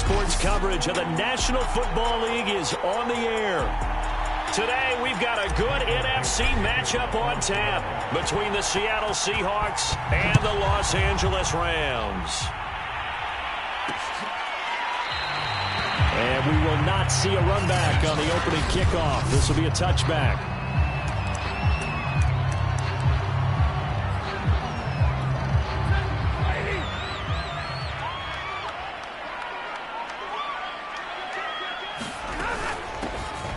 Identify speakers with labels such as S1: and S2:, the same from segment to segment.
S1: Sports coverage of the National Football League is on the air. Today, we've got a good NFC matchup on tap between the Seattle Seahawks and the Los Angeles Rams. And we will not see a run back on the opening kickoff. This will be a touchback.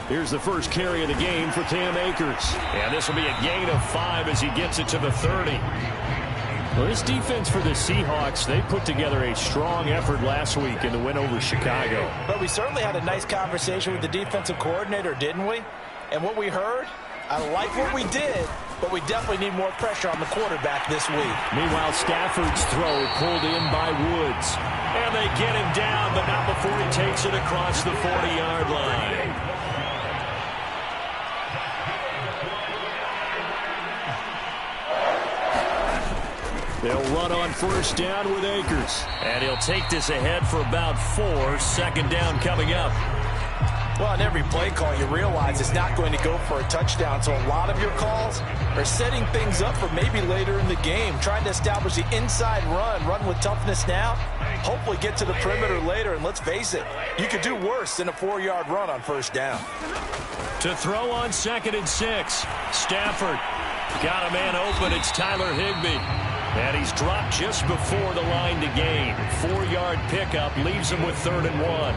S1: Here's the first carry of the game for Cam Akers. And this will be a gain of 5 as he gets it to the 30. Well, this defense for the Seahawks, they put together a strong effort last week in the win over Chicago.
S2: But we certainly had a nice conversation with the defensive coordinator, didn't we? And what we heard, I like what we did, but we definitely need more pressure on the quarterback this week.
S1: Meanwhile, Stafford's throw pulled in by Woods. And they get him down, but not before he takes it across the 40-yard line. They'll run on first down with Akers. And he'll take this ahead for about 4. Second down coming up.
S2: Well, on every play call, you realize it's not going to go for a touchdown. So a lot of your calls are setting things up for maybe later in the game, trying to establish the inside run with toughness now, hopefully get to the perimeter later. And let's face it, you could do worse than a 4-yard run on first down.
S1: To throw on 2nd and 6. Stafford got a man open. It's Tyler Higbee. And he's dropped just before the line to gain. 4-yard pickup leaves him with 3rd and 1.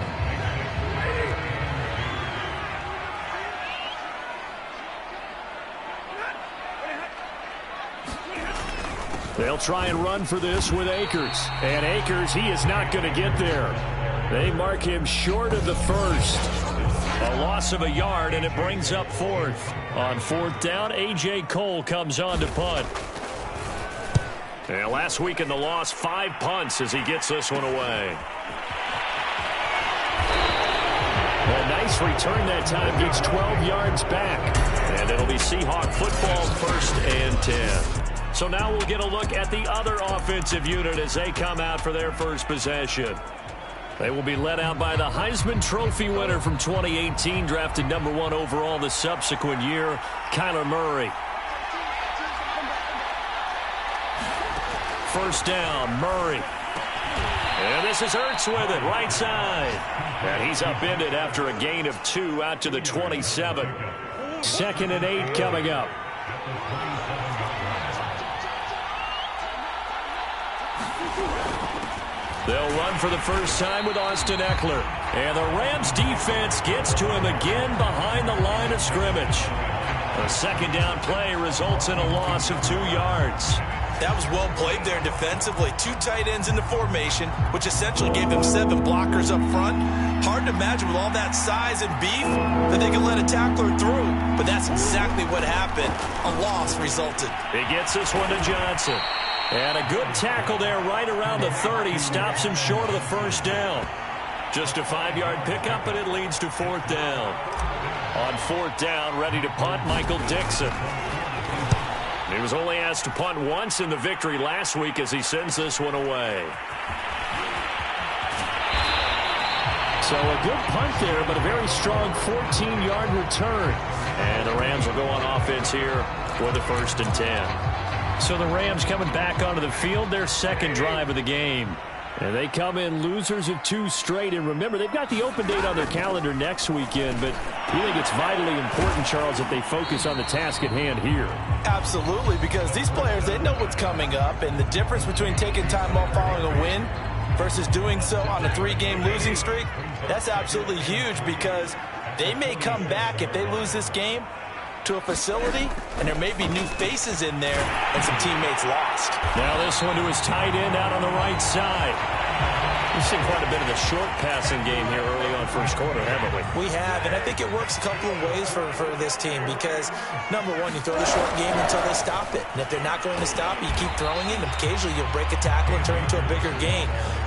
S1: They'll try and run for this with Akers. And Akers, he is not going to get there. They mark him short of the first. A loss of a yard, and it brings up 4th. On 4th down, A.J. Cole comes on to punt. And last week in the loss, 5 punts as he gets this one away. A nice return that time, gets 12 yards back. And it'll be Seahawk football, 1st and 10. So now we'll get a look at the other offensive unit as they come out for their first possession. They will be led out by the Heisman Trophy winner from 2018, drafted number 1 overall the subsequent year, Kyler Murray. First down, Murray. And this is Ertz with it, right side. And he's upended after a gain of 2 out to the 27. 2nd and 8 coming up. They'll run for the first time with Austin Eckler. And the Rams defense gets to him again behind the line of scrimmage. A 2nd down play results in a loss of 2 yards.
S2: That was well played there defensively. 2 tight ends in the formation, which essentially gave them 7 blockers up front. Hard to imagine with all that size and beef that they could let a tackler through. But that's exactly what happened. A loss resulted.
S1: He gets this one to Johnson. And a good tackle there right around the 30. Stops him short of the first down. Just a 5-yard pickup, but it leads to 4th down. On 4th down, ready to punt, Michael Dixon. He was only asked to punt once in the victory last week as he sends this one away. So a good punt there, but a very strong 14-yard return. And the Rams will go on offense here for the 1st and 10. So the Rams coming back onto the field, their 2nd drive of the game. And they come in losers of 2 straight. And remember, they've got the open date on their calendar next weekend. But you think it's vitally important, Charles, that they focus on the task at hand here?
S2: Absolutely, because these players, they know what's coming up. And the difference between taking time off following a win versus doing so on a 3-game losing streak, that's absolutely huge because they may come back if they lose this game to a facility, and there may be new faces in there and some teammates lost.
S1: Now this one to his tight end out on the right side. We've seen quite a bit of the short passing game here early on first quarter, haven't we?
S2: We have, and I think it works a couple of ways for this team because, number one, you throw the short game until they stop it. And if they're not going to stop it, you keep throwing it, and occasionally you'll break a tackle and turn it into a bigger gain.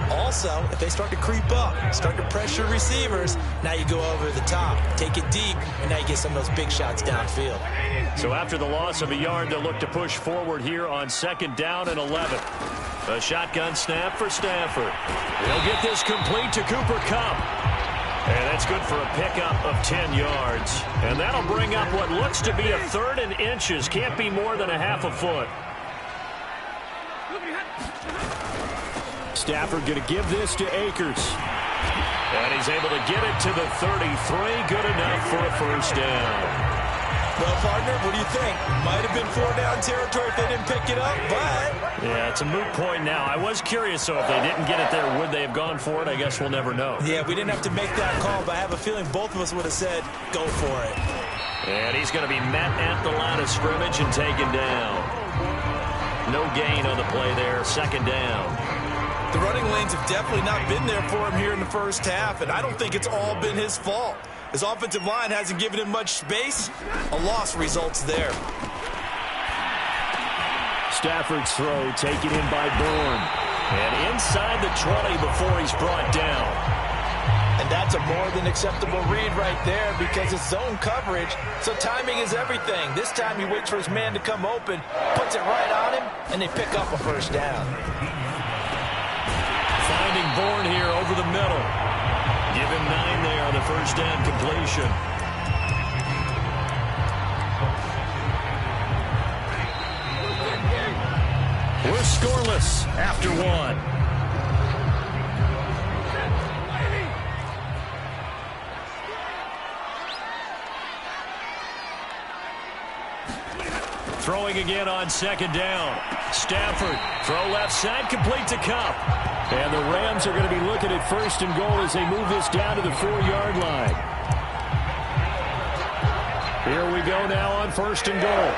S2: Also, if they start to creep up, start to pressure receivers, now you go over the top, take it deep, and now you get some of those big shots downfield.
S1: So after the loss of a yard, they'll look to push forward here on 2nd down and 11. A shotgun snap for Stafford. He'll He'll get this complete to Cooper Kupp. And that's good for a pickup of 10 yards. And that'll bring up what looks to be a 3rd and inches. Can't be more than a half a foot.
S3: Stafford going to give this to Akers.
S1: And he's able to get it to the 33. Good enough for a first down.
S2: Well, partner, what do you think? Might have been 4-down territory if they didn't pick it up, but...
S1: Yeah, it's a moot point now. I was curious, so if they didn't get it there, would they have gone for it? I guess we'll never know.
S2: Yeah, we didn't have to make that call, but I have a feeling both of us would have said, go for it.
S1: And he's going to be met at the line of scrimmage and taken down. No gain on the play there, 2nd down.
S2: The running lanes have definitely not been there for him here in the first half, and I don't think it's all been his fault. His offensive line hasn't given him much space. A loss results there.
S3: Stafford's throw taken in by Bourne.
S1: And inside the 20 before he's brought down.
S2: And that's a more than acceptable read right there because it's zone coverage, so timing is everything. This time he waits for his man to come open, puts it right on him, and they pick up a first down.
S1: Finding Bourne here over the middle. Give him 9 there on the first down completion. We're scoreless after 1. Throwing again on 2nd down. Stafford, throw left side, complete to Kupp.
S3: And the Rams are going to be looking at 1st and goal as they move this down to the 4-yard line. Here we go now on 1st and goal.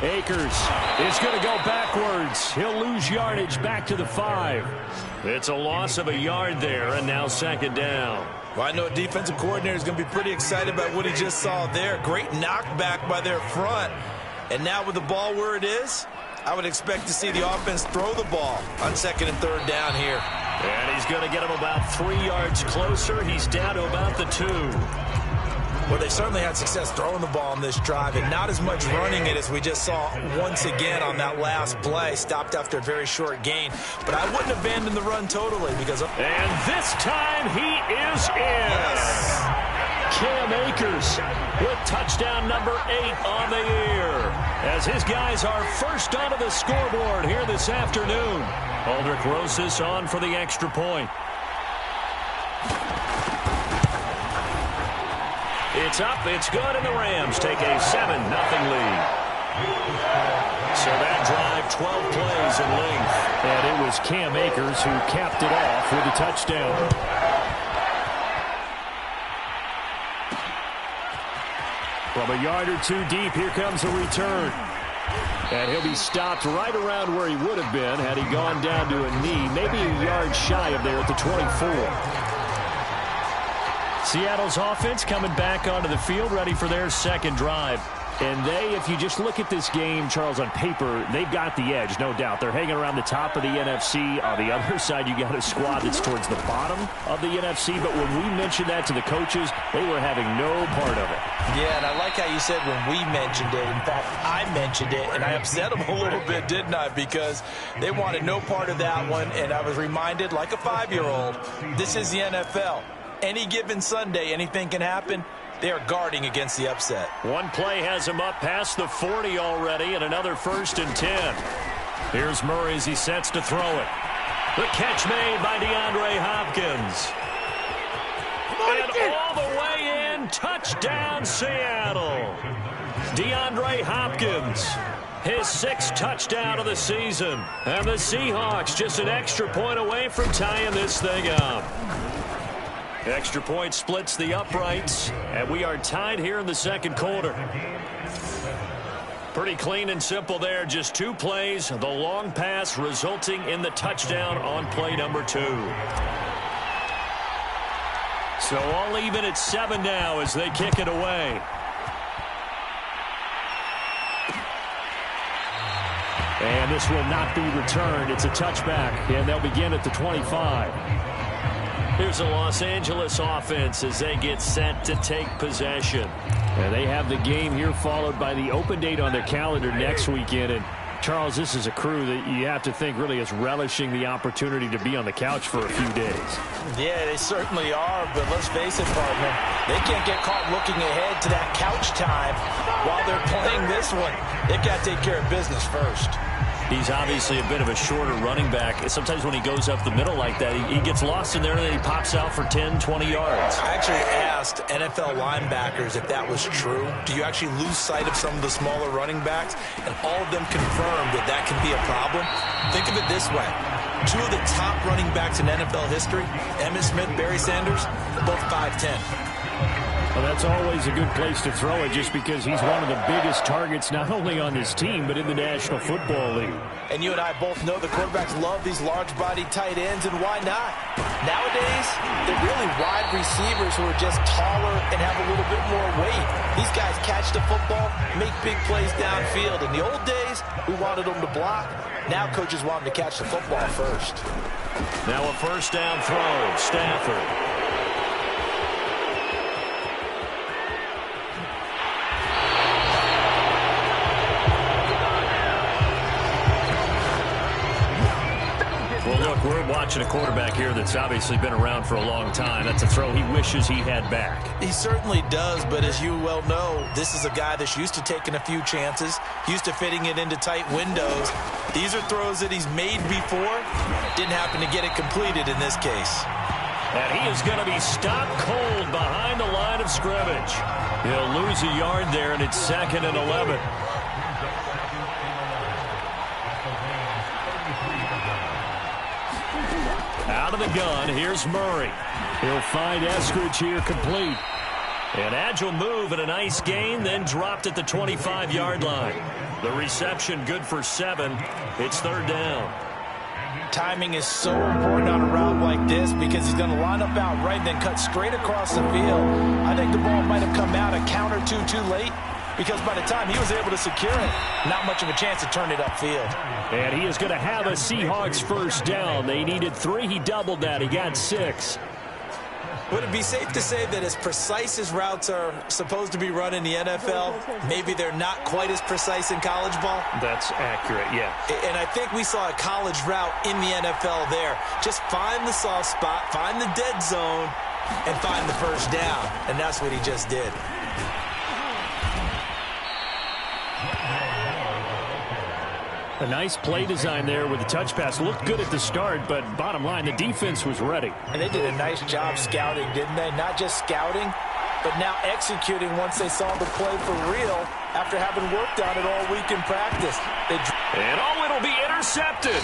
S3: Akers is going to go backwards. He'll lose yardage back to the 5.
S1: It's a loss of a yard there, and now 2nd down.
S2: Well, I know a defensive coordinator is going to be pretty excited about what he just saw there. Great knockback by their front. And now with the ball where it is, I would expect to see the offense throw the ball on 2nd and 3rd down here.
S1: And he's going to get him about 3 yards closer. He's down to about the 2.
S2: Well, they certainly had success throwing the ball on this drive and not as much running it as we just saw once again on that last play. Stopped after a very short gain. But I wouldn't abandon the run totally because...
S1: And this time he is in.
S2: Yes.
S1: Cam Akers with touchdown number 8 on the year. As his guys are first onto the scoreboard here this afternoon. Aldrick Rosas on for the extra point. It's up, it's good, and the Rams take a 7-0 lead. So that drive, 12 plays in length.
S3: And it was Cam Akers who capped it off with a touchdown. From a yard or 2 deep, here comes a return. And he'll be stopped right around where he would have been had he gone down to a knee, maybe a yard shy of there at the 24.
S1: Seattle's offense coming back onto the field, ready for their 2nd drive.
S3: And they, if you just look at this game, Charles, on paper, they've got the edge, no doubt. They're hanging around the top of the NFC. On the other side, you got a squad that's towards the bottom of the NFC. But when we mentioned that to the coaches, they were having no part of it.
S2: Yeah, and I like how you said when we mentioned it. In fact, I mentioned it, and I upset them a little bit, didn't I? Because they wanted no part of that one, and I was reminded, like a 5-year-old, this is the NFL. Any given Sunday, anything can happen. They are guarding against the upset.
S1: One play has him up past the 40 already, and another 1st and 10. Here's Murray as he sets to throw it. The catch made by DeAndre Hopkins. And all the way in, touchdown Seattle. DeAndre Hopkins, his 6th touchdown of the season. And the Seahawks just an extra point away from tying this thing up. Extra point splits the uprights, and we are tied here in the 2nd quarter. Pretty clean and simple there. Just 2 plays, the long pass resulting in the touchdown on play number 2. So all even at 7 now as they kick it away.
S3: And this will not be returned. It's a touchback, and they'll begin at the 25.
S1: Here's the Los Angeles offense as they get set to take possession.
S3: And they have the game here followed by the open date on their calendar next weekend. And Charles, this is a crew that you have to think really is relishing the opportunity to be on the couch for a few days.
S2: Yeah, they certainly are, but let's face it, partner. They can't get caught looking ahead to that couch time while they're playing this one. They've got to take care of business first.
S1: He's obviously a bit of a shorter running back. Sometimes when he goes up the middle like that, he gets lost in there and then he pops out for 10, 20 yards.
S2: I actually asked NFL linebackers if that was true. Do you actually lose sight of some of the smaller running backs? And all of them confirmed that that can be a problem. Think of it this way. Two of the top running backs in NFL history, Emmitt Smith, Barry Sanders, both 5'10".
S3: Well, that's always a good place to throw it just because he's one of the biggest targets not only on this team but in the National Football League.
S2: And you and I both know the quarterbacks love these large-bodied tight ends, and why not? Nowadays, they're really wide receivers who are just taller and have a little bit more weight. These guys catch the football, make big plays downfield. In the old days, we wanted them to block. Now coaches want them to catch the football first.
S1: Now a first down throw, Stafford. Well, look, we're watching a quarterback here that's obviously been around for a long time. That's a throw he wishes he had back.
S2: He certainly does, but as you well know, this is a guy that's used to taking a few chances, used to fitting it into tight windows. These are throws that he's made before. Didn't happen to get it completed in this case.
S1: And he is going to be stopped cold behind the line of scrimmage. He'll lose a yard there, and it's 2nd and 11. Out of the gun, here's Murray. He'll find Eskridge here complete. An agile move and a nice gain, then dropped at the 25-yard line. The reception good for 7. It's 3rd down.
S2: Timing is so important on a route like this because he's going to line up out right and then cut straight across the field. I think the ball might have come out a count or two too late because by the time he was able to secure it, not much of a chance to turn it upfield.
S3: And he is going to have a Seahawks first down. They needed 3. He doubled that. He got 6.
S2: Would it be safe to say that as precise as routes are supposed to be run in the NFL, maybe they're not quite as precise in college ball?
S3: That's accurate, yeah.
S2: And I think we saw a college route in the NFL there. Just find the soft spot, find the dead zone, and find the first down. And that's what he just did.
S3: A nice play design there with the touch pass. Looked good at the start, but bottom line, the defense was ready.
S2: And they did a nice job scouting, didn't they? Not just scouting, but now executing once they saw the play for real after having worked on it all week in practice.
S1: And it'll be intercepted.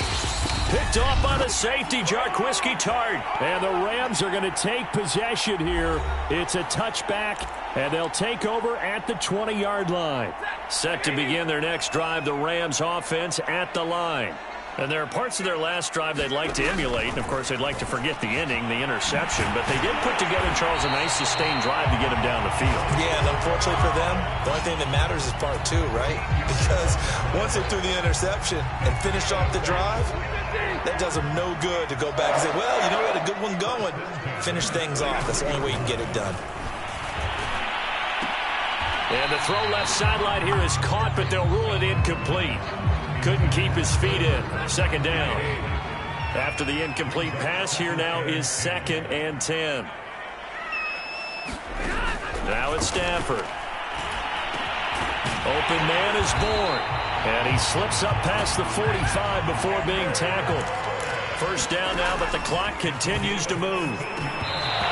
S1: Picked off by the safety, Jarquiski Tart.
S3: And the Rams are going to take possession here. It's a touchback, and they'll take over at the 20-yard line.
S1: Set to begin their next drive, the Rams offense at the line. And there are parts of their last drive they'd like to emulate. And, of course, they'd like to forget the ending, the interception. But they did put together, Charles, a nice sustained drive to get them down the field.
S2: Yeah, and unfortunately for them, the only thing that matters is part 2, right? Because once they threw the interception and finished off the drive, that does them no good to go back and say, well, you know, we had a good one going. Finish things off. That's the only way you can get it done.
S1: And the throw left sideline here is caught, but they'll rule it incomplete. Couldn't keep his feet in. 2nd down. After the incomplete pass, here now is 2nd and 10. Now it's Stafford. Open man is born. And he slips up past the 45 before being tackled. First down now, but the clock continues to move.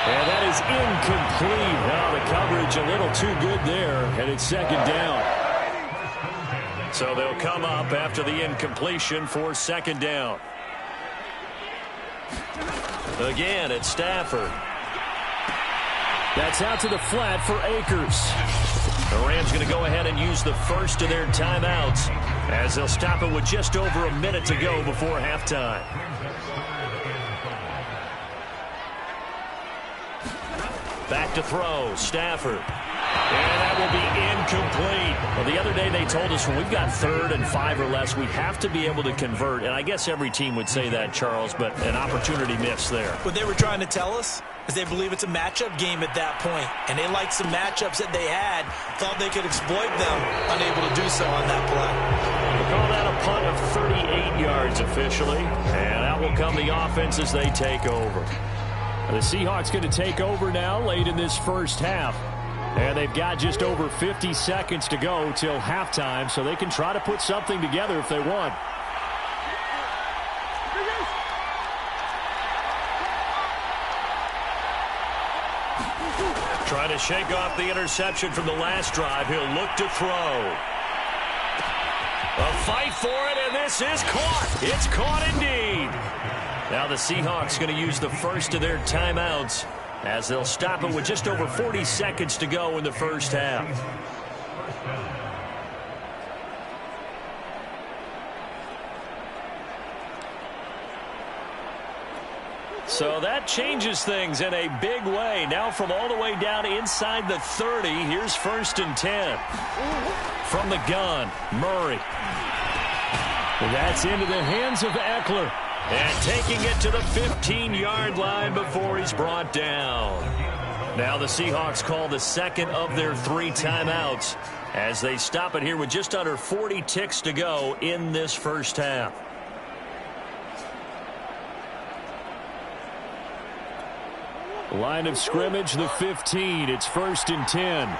S1: And that is incomplete. Now the coverage a little too good there, and it's 2nd down. So they'll come up after the incompletion for 2nd down. Again, it's Stafford.
S3: That's out to the flat for Akers.
S1: The Rams going to go ahead and use the first of their timeouts as they'll stop it with just over a minute to go before halftime. Back to throw, Stafford. And that will be incomplete. Well, the other day they told us when we've got 3rd and 5 or less, we have to be able to convert. And I guess every team would say that, Charles, but an opportunity missed there.
S2: What they were trying to tell us is they believe it's a matchup game at that point. And they liked some matchups that they had, thought they could exploit them, unable to do so on that play.
S1: We'll call that a punt of 38 yards officially. And out will come the offense as they take over.
S3: The Seahawks going to take over now late in this first half. And they've got just over 50 seconds to go till halftime, so they can try to put something together if they want.
S1: Trying to shake off the interception from the last drive. He'll look to throw. A fight for it, and this is caught. It's caught indeed. Now the Seahawks going to use the first of their timeouts as they'll stop it with just over 40 seconds to go in the first half. So that changes things in a big way. Now from all the way down inside the 30, here's 1st and 10. From the gun, Murray.
S3: That's into the hands of Eckler.
S1: And taking it to the 15-yard line before he's brought down. Now the Seahawks call the second of their 3 timeouts as they stop it here with just under 40 ticks to go in this first half.
S3: Line of scrimmage, the 15. It's 1st and 10.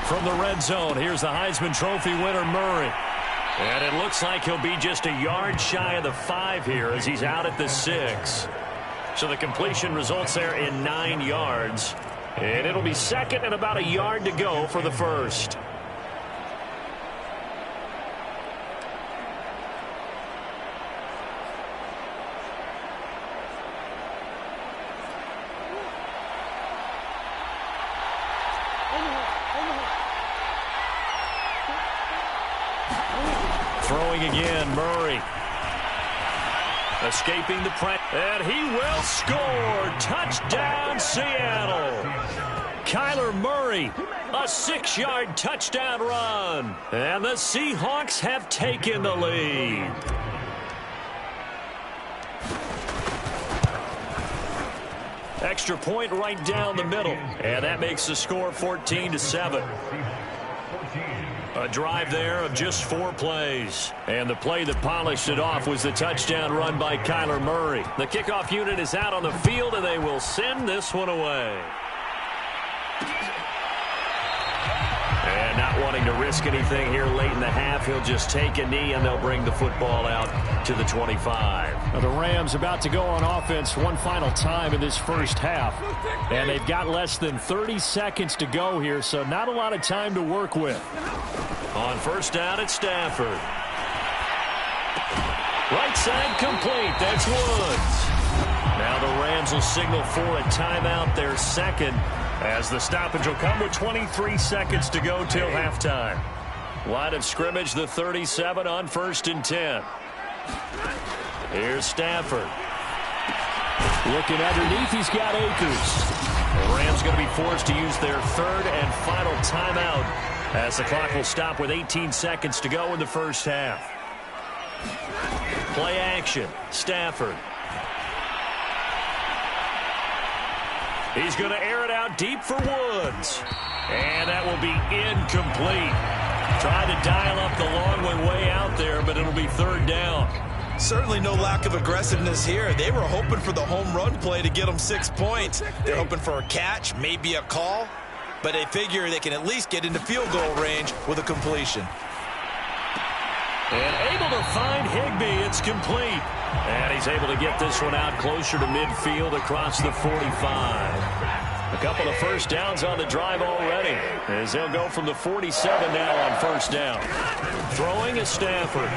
S1: From the red zone, here's the Heisman Trophy winner, Murray. And it looks like he'll be just a yard shy of the 5 here as he's out at the 6. So the completion results there in 9 yards. And it'll be second and about a yard to go for the first. Throwing again, Murray. Escaping the press, and he will score. Touchdown, Seattle. Kyler Murray, a 6-yard touchdown run. And the Seahawks have taken the lead. Extra point right down the middle. And that makes the score 14-7. A drive there of just 4 plays. And the play that polished it off was the touchdown run by Kyler Murray. The kickoff unit is out on the field, and they will send this one away. And not wanting to risk anything here late in the half, he'll just take a knee, and they'll bring the football out to the 25.
S3: Now the Rams about to go on offense one final time in this first half. And they've got less than 30 seconds to go here, so not a lot of time to work with.
S1: On first down, it's Stafford. Right side complete. That's Woods. Now the Rams will signal for a timeout, their second, as the stoppage will come with 23 seconds to go till halftime. Line of scrimmage, the 37 on 1st and 10. Here's Stafford.
S3: Looking underneath, he's got Akers.
S1: The Rams going to be forced to use their 3rd and final timeout as the clock will stop with 18 seconds to go in the first half. Play action. Stafford. He's going to air it out deep for Woods. And that will be incomplete. Tried to dial up the long way out there, but it'll be 3rd down.
S2: Certainly no lack of aggressiveness here. They were hoping for the home run play to get them 6 points. They're hoping for a catch, maybe a call, but they figure they can at least get into field goal range with a completion.
S1: And able to find Higbee. It's complete. And he's able to get this one out closer to midfield across the 45. A couple of first downs on the drive already, as they'll go from the 47 now on first down. Throwing is Stafford.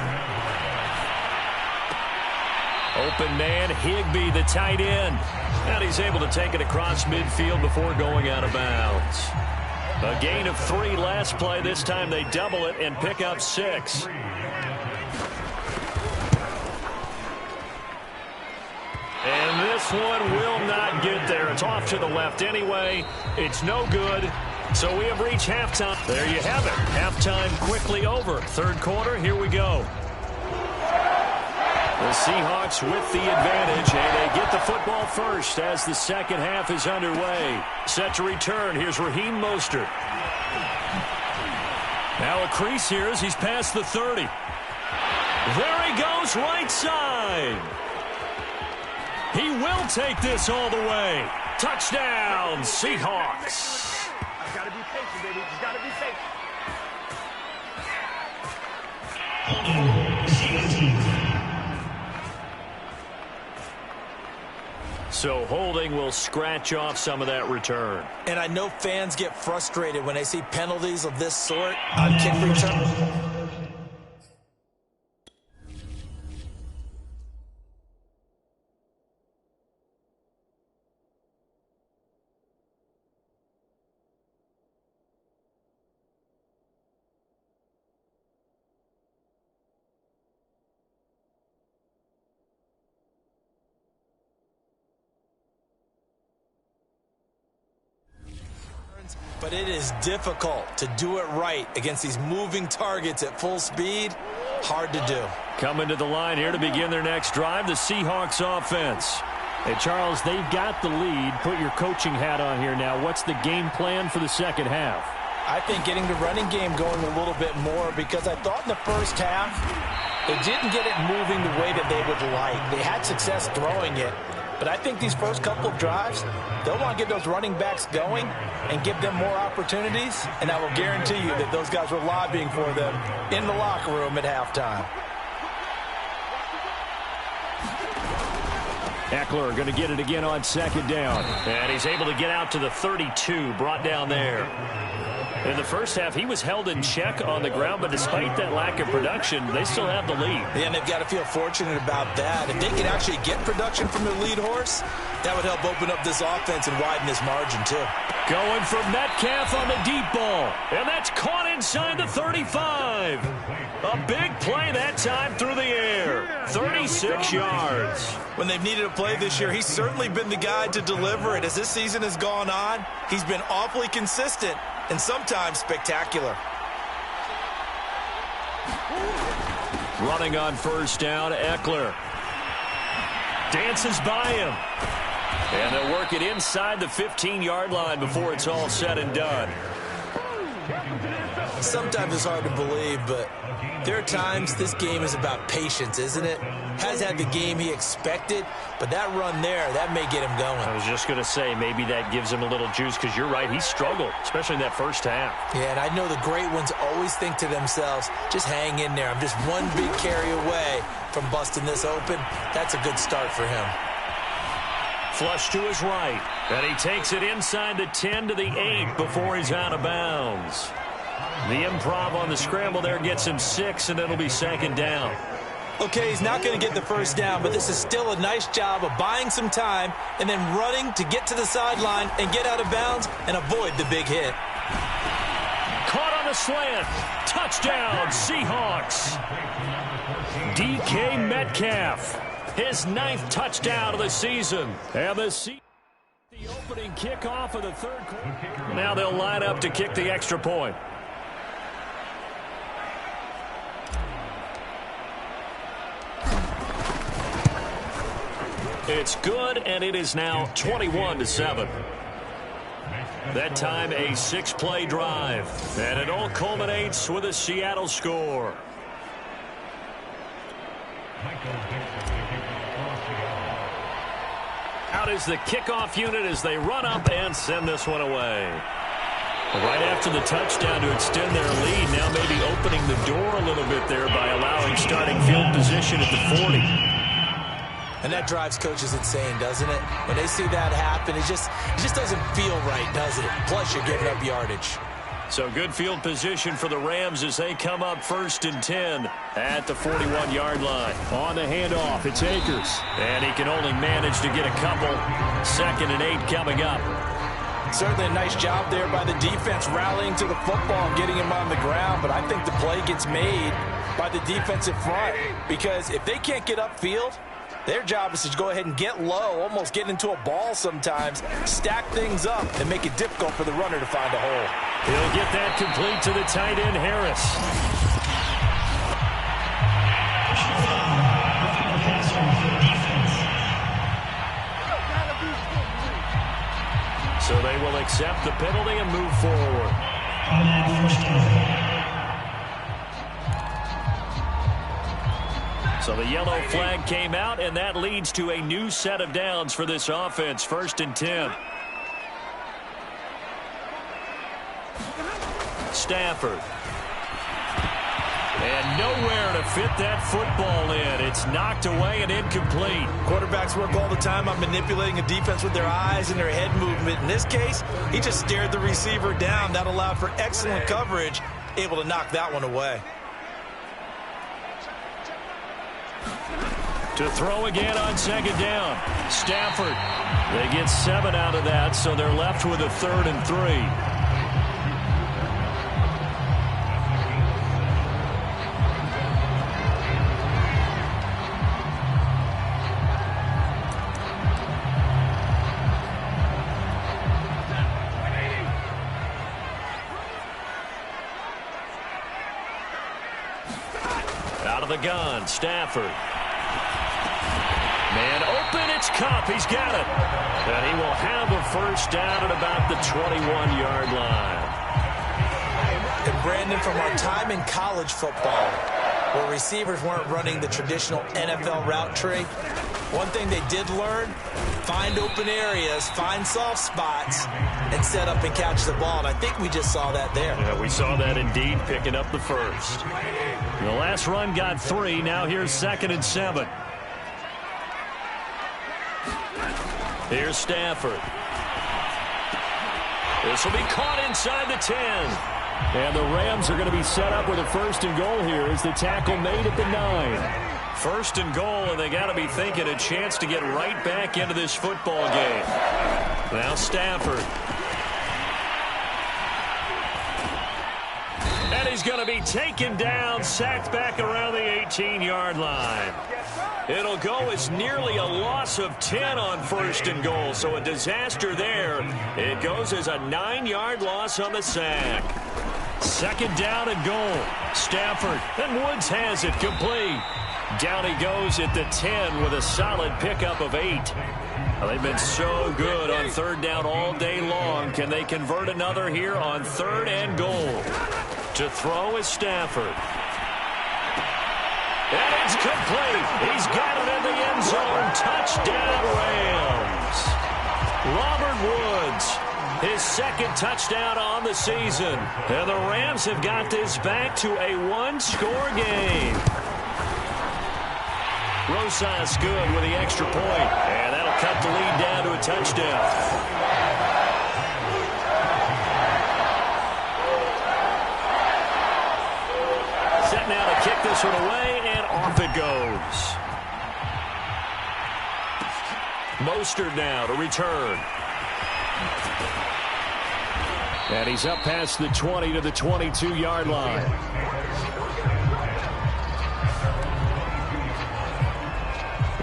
S1: Open man, Higbee, the tight end. And he's able to take it across midfield before going out of bounds. A gain of 3 last play. This time they double it and pick up 6. And this one will not couldn't get there. It's off to the left anyway. It's no good. So we have reached halftime. There you have it. Halftime quickly over. Third quarter, here we go. The Seahawks with the advantage, and they get the football first as the second half is underway. Set to return. Here's Raheem Mostert. Now a crease here as he's past the 30. There he goes, right side. He will take this all the way. Touchdown, Seahawks.
S4: Got to be patient, baby. Just got to be patient.
S1: So holding will scratch off some of that return.
S2: And I know fans get frustrated when they see penalties of this sort on kick return. But it is difficult to do it right against these moving targets at full speed. Hard to do.
S1: Coming to the line here to begin their next drive, the Seahawks offense.
S3: Hey, Charles, they've got the lead. Put your coaching hat on here now. What's the game plan for the second half?
S2: I think getting the running game going a little bit more, because I thought in the first half they didn't get it moving the way that they would like. They had success throwing it. But I think these first couple of drives, they'll want to get those running backs going and give them more opportunities. And I will guarantee you that those guys were lobbying for them in the locker room at halftime.
S3: Eckler going to get it again on second down.
S1: And he's able to get out to the 32, brought down there. In the first half, he was held in check on the ground, but despite that lack of production, they still have the lead.
S2: Yeah, and they've got to feel fortunate about that. If they can actually get production from their lead horse, that would help open up this offense and widen this margin, too.
S1: Going for Metcalf on the deep ball, and that's caught inside the 35. A big play that time through the air, 36 yards.
S2: When they've needed a play this year, he's certainly been the guy to deliver it. As this season has gone on, he's been awfully consistent and sometimes spectacular.
S1: Running on first down, Eckler. Dances by him. And they'll work it inside the 15-yard line before it's all said and done.
S2: Sometimes it's hard to believe, but there are times this game is about patience, isn't it? Has had the game he expected, but that run there, that may get him going.
S1: I was just going to say, maybe that gives him a little juice, because you're right, he struggled, especially in that first half.
S2: Yeah, and I know the great ones always think to themselves, just hang in there. I'm just one big carry away from busting this open. That's a good start for him.
S1: Flush to his right, and he takes it inside the 10 to the 8 before he's out of bounds. The improv on the scramble there gets him 6, and it'll be second down.
S2: Okay, he's not going to get the first down, but this is still a nice job of buying some time and then running to get to the sideline and get out of bounds and avoid the big hit.
S1: Caught on a slant. Touchdown, Seahawks. DK Metcalf, his 9th touchdown of the season. And the opening kickoff of the third quarter. Now they'll line up to kick the extra point. It's good, and it is now 21-7. That time a 6-play drive, and it all culminates with a Seattle score. Out is the kickoff unit as they run up and send this one away. Right after the touchdown to extend their lead, now maybe opening the door a little bit there by allowing starting field position at the 40.
S2: And that drives coaches insane, doesn't it? When they see that happen, it just doesn't feel right, does it? Plus, you're giving up yardage.
S1: So good field position for the Rams as they come up 1st and 10 at the 41-yard line.
S3: On the handoff, it's Akers.
S1: And he can only manage to get a couple. 2nd and 8 coming up.
S2: Certainly a nice job there by the defense rallying to the football and getting him on the ground, but I think the play gets made by the defensive front, because if they can't get upfield, Their job is to go ahead and get low, almost get into a ball sometimes, stack things up, and make it difficult for the runner to find a hole.
S3: He'll get that complete to the tight end, Harris. So they will accept the penalty and move forward. So the yellow flag came out, and that leads to a new set of downs for this offense. 1st and 10. Stafford. And nowhere to fit that football in. It's knocked away and incomplete.
S2: Quarterbacks work all the time on manipulating a defense with their eyes and their head movement. In this case, he just stared the receiver down. That allowed for excellent coverage, able to knock that one away.
S3: To throw again on 2nd down. Stafford. They get 7 out of that, so they're left with a 3rd and 3. Out of the gun, Stafford. Man open, it's Kupp. He's got it. And he will have a 1st down at about the 21-yard line.
S2: And Brandon, from our time in college football, where receivers weren't running the traditional NFL route tree, one thing they did learn, find open areas, find soft spots, and set up and catch the ball. And I think we just saw that there.
S3: Yeah, we saw that indeed, picking up the 1st. The last run got 3. Now here's 2nd and 7. Here's Stafford. This will be caught inside the 10. And the Rams are going to be set up with a 1st and goal here as the tackle made at the 9. 1st and goal, and they got to be thinking a chance to get right back into this football game. Now Stafford. And he's going to be taken down, sacked back around the 18-yard line. It'll go as nearly a loss of 10 on 1st and goal, so a disaster there. It goes as a 9-yard loss on the sack. 2nd down and goal. Stafford, and Woods has it complete. Down he goes at the 10 with a solid pickup of 8. Well, they've been so good on 3rd down all day long. Can they convert another here on 3rd and goal? To throw is Stafford. And it's complete. He's got it in the end zone. Touchdown, Rams. Robert Woods, his 2nd touchdown on the season. And the Rams have got this back to a 1-score game. Rosas good with the extra point. And that'll cut the lead down to a touchdown. Set now to kick this one away, and off it goes. Mostert now to return. And he's up past the 20 to the 22-yard line.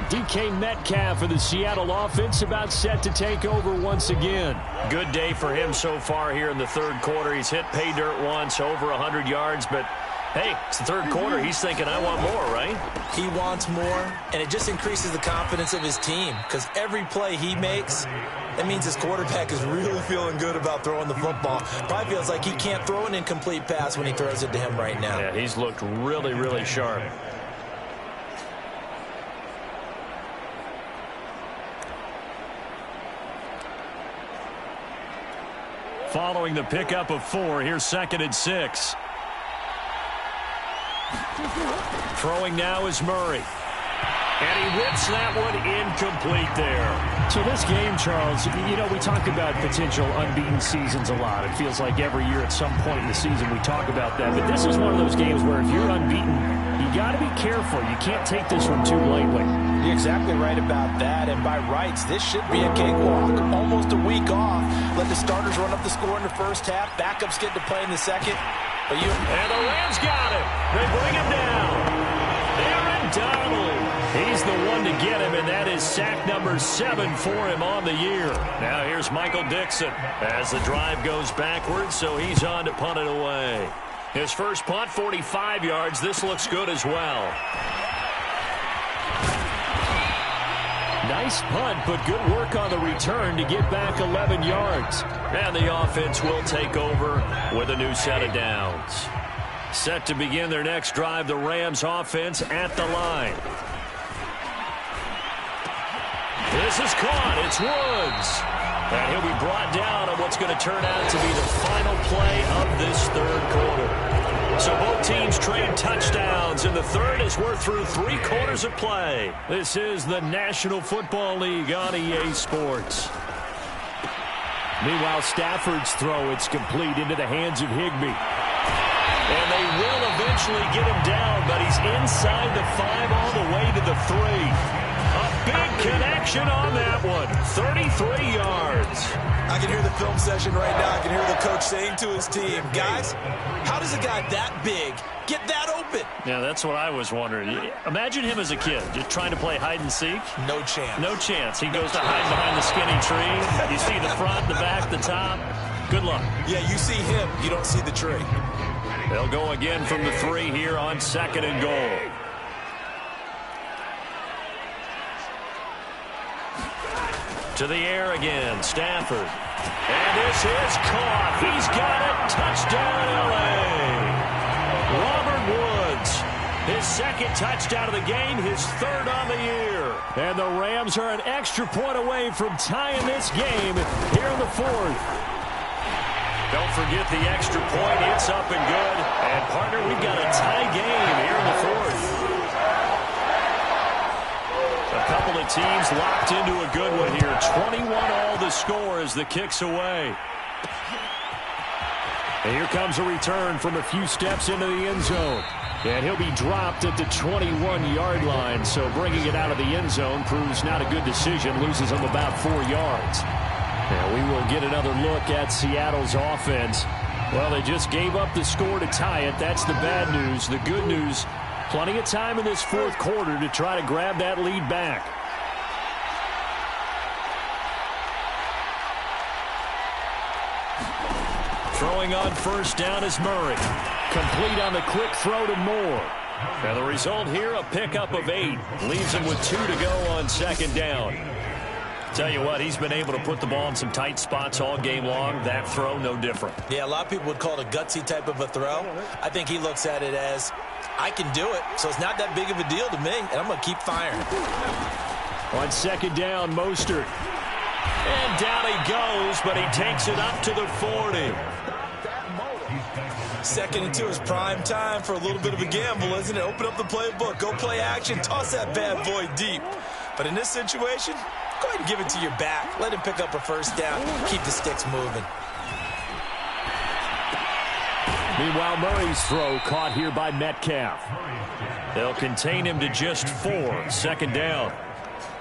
S3: DK Metcalf for the Seattle offense about set to take over once again. Good day for him so far here in the 3rd quarter. He's hit pay dirt once, over 100 yards, but hey, it's the 3rd quarter. He's thinking, I want more, right?
S2: He wants more, and it just increases the confidence of his team because every play he makes, that means his quarterback is really feeling good about throwing the football. Probably feels like he can't throw an incomplete pass when he throws it to him right now.
S3: Yeah, he's looked really, really sharp. Following the pickup of 4, here's 2nd and 6. Throwing now is Murray. And he whips that one incomplete there. So this game, Charles, you know, we talk about potential unbeaten seasons a lot. It feels like every year at some point in the season we talk about that. But this is one of those games where if you're unbeaten, you got to be careful. You can't take this one too lightly.
S2: You're exactly right about that. And by rights, this should be a cakewalk. Almost a week off. Let the starters run up the score in the first half. Backups get to play in the second.
S3: And the Rams got it. They bring him down. Aaron Donald. He's
S1: he's the one to get him, and that is sack number 7 for him on the year. Now here's Michael Dixon as the drive goes backwards, so he's on to punt it away. His first punt, 45 yards. This looks good as well. Nice punt, but good work on the return to get back 11 yards. And the offense will take over with a new set of downs. Set to begin their next drive, the Rams offense at the line. This is caught. It's Woods. And he'll be brought down on what's going to turn out to be the final play of this third quarter. So both teams trade touchdowns, and the third as we're through 3 quarters of play. This is the National Football League on EA Sports.
S3: Meanwhile, Stafford's throw, it's complete into the hands of Higbee.
S1: And they will eventually get him down, but he's inside the 5 all the way to the 3. A big connection on that one. 33 yards.
S2: I can hear the film session right now. I can hear the coach saying to his team, guys, how does a guy that big get that open?
S1: Yeah, that's what I was wondering. Imagine him as a kid, just trying to play hide and seek.
S2: No chance.
S1: No chance. He goes to hide behind the skinny tree. You see the front, the back, the top. Good luck.
S2: Yeah, you see him. You don't see the tree.
S1: They'll go again from the 3 here on 2nd and goal. To the air again, Stafford. And this is caught. He's got it. Touchdown, L.A. Robert Woods. His 2nd touchdown of the game, his 3rd on the year.
S3: And the Rams are an extra point away from tying this game here in the 4th.
S1: Don't forget the extra point. It's up and good. And, partner, we've got a tie game here in the 4th. A couple of teams locked into a good one here. 21 all the score as the kick's away.
S3: And here comes a return from a few steps into the end zone. And he'll be dropped at the 21-yard line. So bringing it out of the end zone proves not a good decision. Loses him about 4 yards. And we will get another look at Seattle's offense. Well, they just gave up the score to tie it. That's the bad news. The good news, plenty of time in this 4th quarter to try to grab that lead back.
S1: Throwing on 1st down is Murray.
S3: Complete on the quick throw to Moore.
S1: And the result here, a pickup of 8. Leaves him with 2 to go on 2nd down. Tell you what, he's been able to put the ball in some tight spots all game long. That throw, no different.
S2: Yeah, a lot of people would call it a gutsy type of a throw. I think he looks at it as, I can do it, so it's not that big of a deal to me, and I'm going to keep firing.
S3: On 2nd down, Mostert.
S1: And down he goes, but he takes it up to the 40.
S2: 2nd and 2 is prime time for a little bit of a gamble, isn't it? Open up the playbook, go play action, toss that bad boy deep. But in this situation, go ahead and give it to your back. Let him pick up a 1st down. Keep the sticks moving.
S3: Meanwhile, Murray's throw caught here by Metcalf.
S1: They'll contain him to just 4. 2nd down.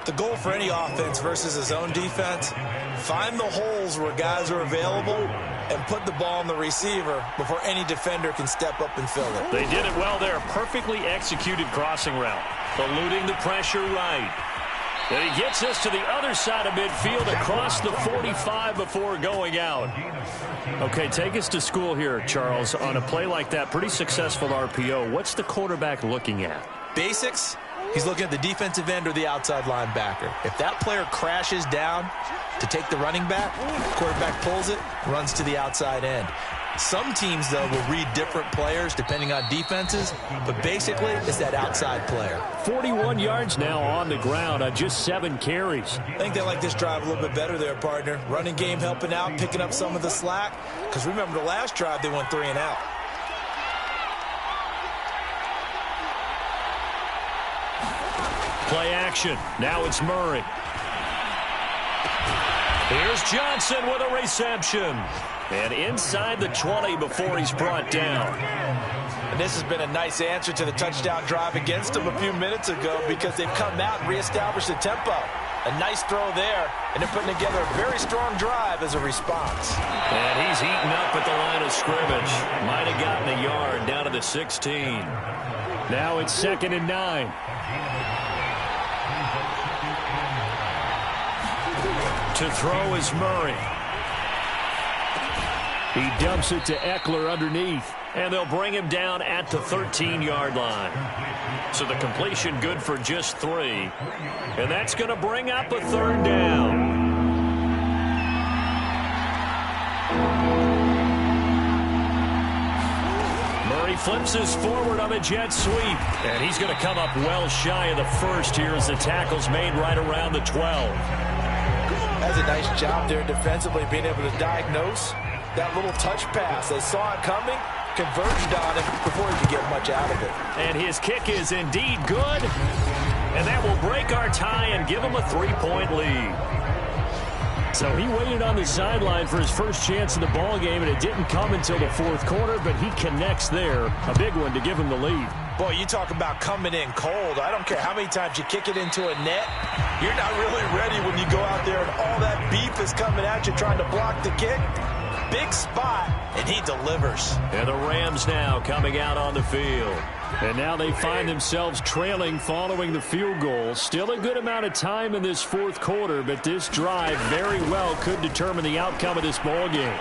S2: The goal for any offense versus his own defense, find the holes where guys are available and put the ball on the receiver before any defender can step up and fill it.
S1: They did it well there. Perfectly executed crossing route. Eluding the pressure right. And he gets us to the other side of midfield across the 45 before going out. Okay, take us to school here, Charles. On a play like that, pretty successful RPO. What's the quarterback looking at?
S2: Basics. He's looking at the defensive end or the outside linebacker. If that player crashes down to take the running back, quarterback pulls it, runs to the outside end. Some teams, though, will read different players depending on defenses, but basically it's that outside player.
S3: 41 yards now on the ground on just 7 carries.
S2: I think they like this drive a little bit better there, partner. Running game helping out, picking up some of the slack. Because remember, the last drive they went 3 and out.
S1: Play action. Now it's Murray. Here's Johnson with a reception. And inside the 20 before he's brought down.
S2: And this has been a nice answer to the touchdown drive against them a few minutes ago because they've come out and reestablished the tempo. A nice throw there, and they're putting together a very strong drive as a response.
S1: And he's eaten up at the line of scrimmage. Might have gotten a yard down to the 16.
S3: Now it's 2nd and 9.
S1: To throw is Murray.
S3: He dumps it to Eckler underneath.
S1: And they'll bring him down at the 13-yard line. So the completion good for just 3. And that's going to bring up a 3rd down. Murray flips his forward on a jet sweep. And he's going to come up well shy of the first here as the tackle's made right around the 12.
S2: That's a nice job there defensively, being able to diagnose that little touch pass. They saw it coming, converged on him before he could get much out of it.
S1: And his kick is indeed good. And that will break our tie and give him a 3-point lead.
S3: So he waited on the sideline for his first chance in the ball game, and it didn't come until the 4th quarter, but he connects there. A big one to give him the lead.
S2: Boy, you talk about coming in cold. I don't care how many times you kick it into a net. You're not really ready when you go out there and all that beef is coming at you trying to block the kick. Big spot, and he delivers.
S1: And the Rams now coming out on the field.
S3: And now they find themselves trailing following the field goal. Still a good amount of time in this 4th quarter, but this drive very well could determine the outcome of this ball game.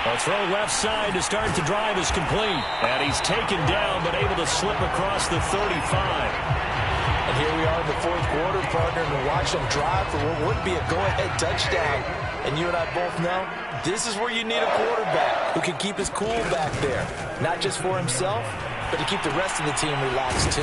S1: A throw left side to start the drive is complete. And he's taken down, but able to slip across the 35.
S2: And here we are in the 4th quarter, partner, and watch them drive for what would be a go-ahead touchdown. And you and I both know this is where you need a quarterback who can keep his cool back there. Not just for himself, but to keep the rest of the team relaxed too.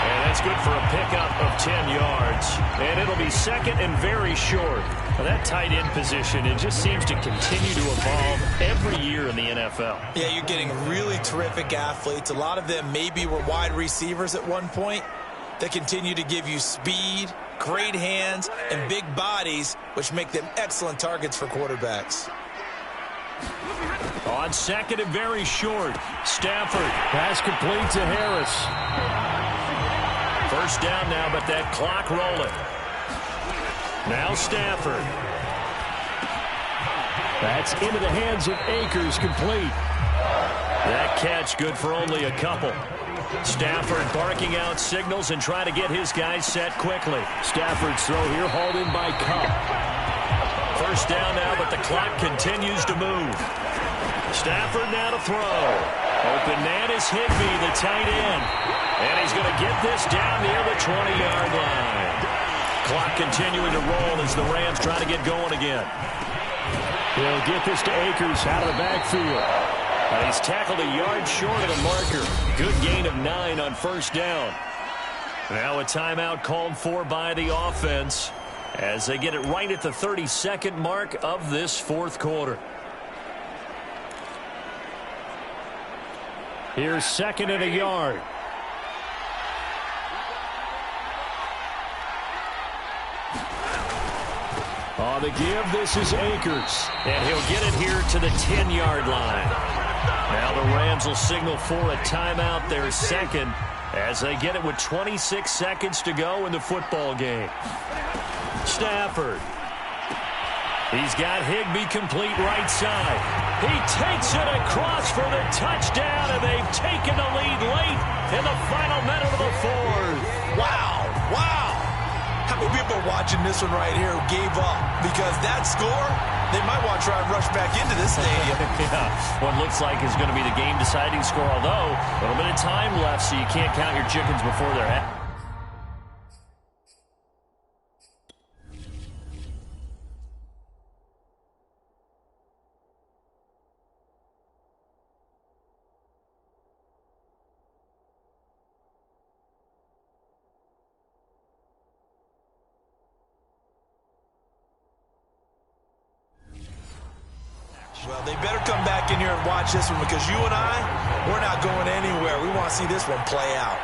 S1: And that's good for a pickup of 10 yards. And it'll be 2nd and very short. Well, that tight end position, it just seems to continue to evolve every year in the NFL.
S2: Yeah, you're getting really terrific athletes. A lot of them maybe were wide receivers at one point. They continue to give you speed, great hands, and big bodies, which make them excellent targets for quarterbacks.
S1: On 2nd and very short, Stafford.
S3: Pass complete to Harris.
S1: First down now, but that clock rolling. Now Stafford.
S3: That's into the hands of Akers, complete.
S1: That catch good for only a couple. Stafford barking out signals and trying to get his guys set quickly.
S3: Stafford's throw here hauled in by Kupp.
S1: First down now, but the clock continues to move. Stafford now to throw. Open man is Higbee, the tight end. And he's going to get this down near the 20-yard line. Clock continuing to roll as the Rams try to get going again.
S3: He'll get this to Akers out of the backfield.
S1: And he's tackled a yard short of the marker. Good gain of 9 on first down. Now a timeout called for by the offense as they get it right at the 32nd mark of this 4th quarter.
S3: Here's 2nd and a yard. On the give, this is Akers.
S1: And he'll get it here to the 10-yard line. Now the Rams will signal for a timeout, their 2nd, as they get it with 26 seconds to go in the football game. Stafford. He's got Higbee complete right side. He takes it across for the touchdown, and they've taken the lead late in the final minute of the 4th.
S2: Wow, wow. How many people are watching this one right here who gave up? Because that score, they might want to try and rush back into this stadium.
S1: Yeah, what looks like is going to be the game-deciding score, although a little bit of time left, so you can't count your chickens before they're hatched.
S2: Well, they better come back in here and watch this one because you and I, we're not going anywhere. We want to see this one play out.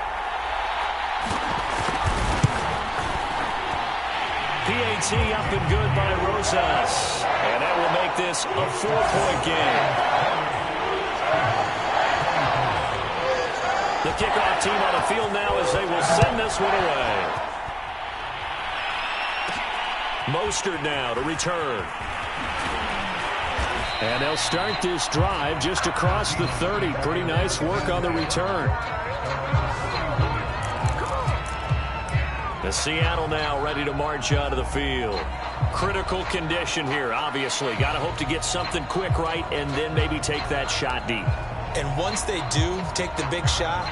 S1: PAT up and good by Rosas. And that will make this a 4-point game. The kickoff team on the field now as they will send this one away. Mostert now to return.
S3: And they'll start this drive just across the 30. Pretty nice work on the return.
S1: Seattle now ready to march out of the field. Critical condition here, obviously. Got to hope to get something quick right and then maybe take that shot deep.
S2: And once they do take the big shot,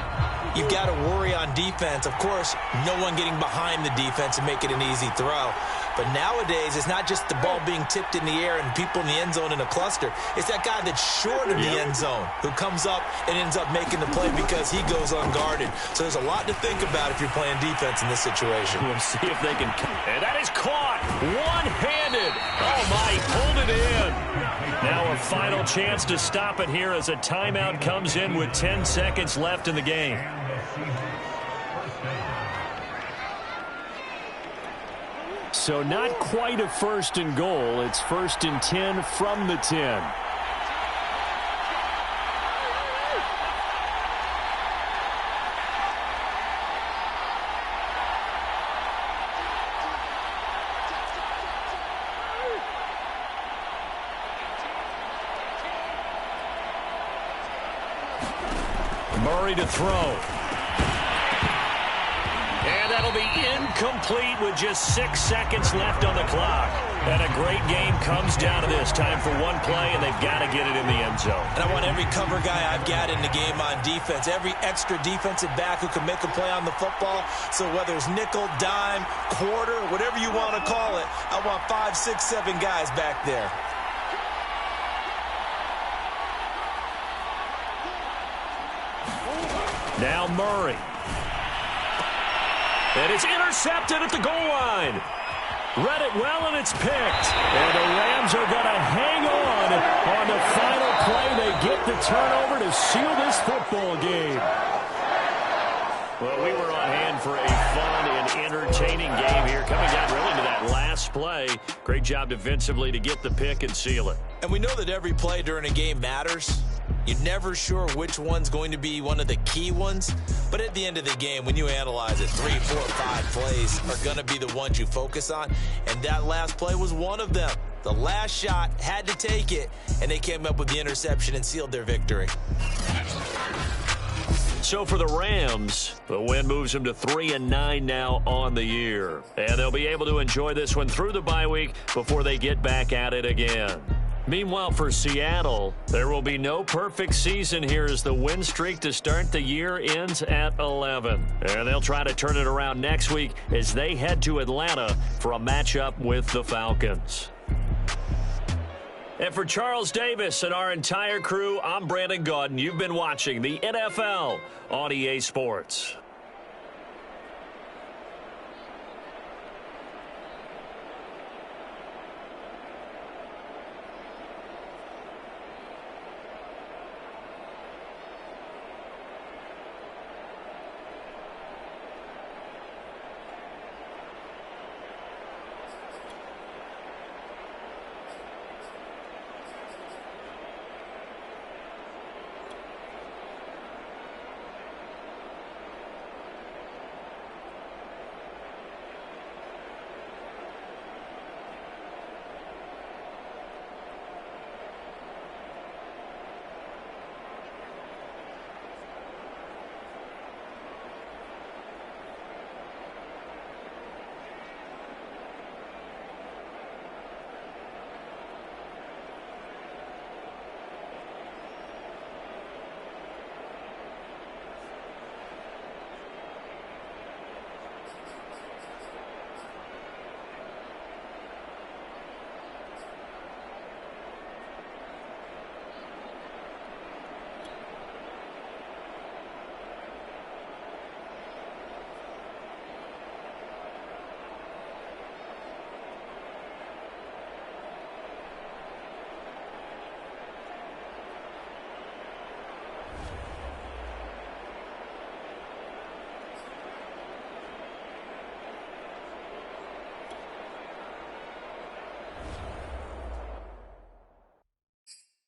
S2: you've got to worry on defense. Of course, no one getting behind the defense and make it an easy throw. But nowadays, it's not just the ball being tipped in the air and people in the end zone in a cluster. It's that guy that's short of the end zone who comes up and ends up making the play because he goes unguarded. So there's a lot to think about if you're playing defense in this situation.
S1: We'll see if they can. And that is caught one-handed. Oh, my, pulled it in. Now a final chance to stop it here as a timeout comes in with 10 seconds left in the game.
S3: So not quite a 1st and goal. It's 1st and 10 from the 10. Murray to throw. And that'll be incomplete with just 6 seconds left on the clock. And a great game comes down to this. Time for one play, and they've got to get it in the end zone.
S2: And I want every cover guy I've got in the game on defense, every extra defensive back who can make a play on the football. So whether it's nickel, dime, quarter, whatever you want to call it, I want 5, 6, 7 guys back there.
S1: Now Murray. And it's intercepted at the goal line. Read it well, and it's picked. And the Rams are going to hang on the final play. They get the turnover to seal this football game. Well, we were on hand for a fun and entertaining game here. Coming down really to that last play. Great job defensively to get the pick and seal it.
S2: And we know that every play during a game matters. You're never sure which one's going to be one of the key ones. But at the end of the game, when you analyze it, 3, 4, 5 plays are going to be the ones you focus on. And that last play was one of them. The last shot had to take it, and they came up with the interception and sealed their victory.
S1: So for the Rams, the win moves them to 3-9 now on the year. And they'll be able to enjoy this one through the bye week before they get back at it again. Meanwhile, for Seattle, there will be no perfect season here as the win streak to start the year ends at 11. And they'll try to turn it around next week as they head to Atlanta for a matchup with the Falcons. And for Charles Davis and our entire crew, I'm Brandon Gaudin. You've been watching the NFL on EA Sports.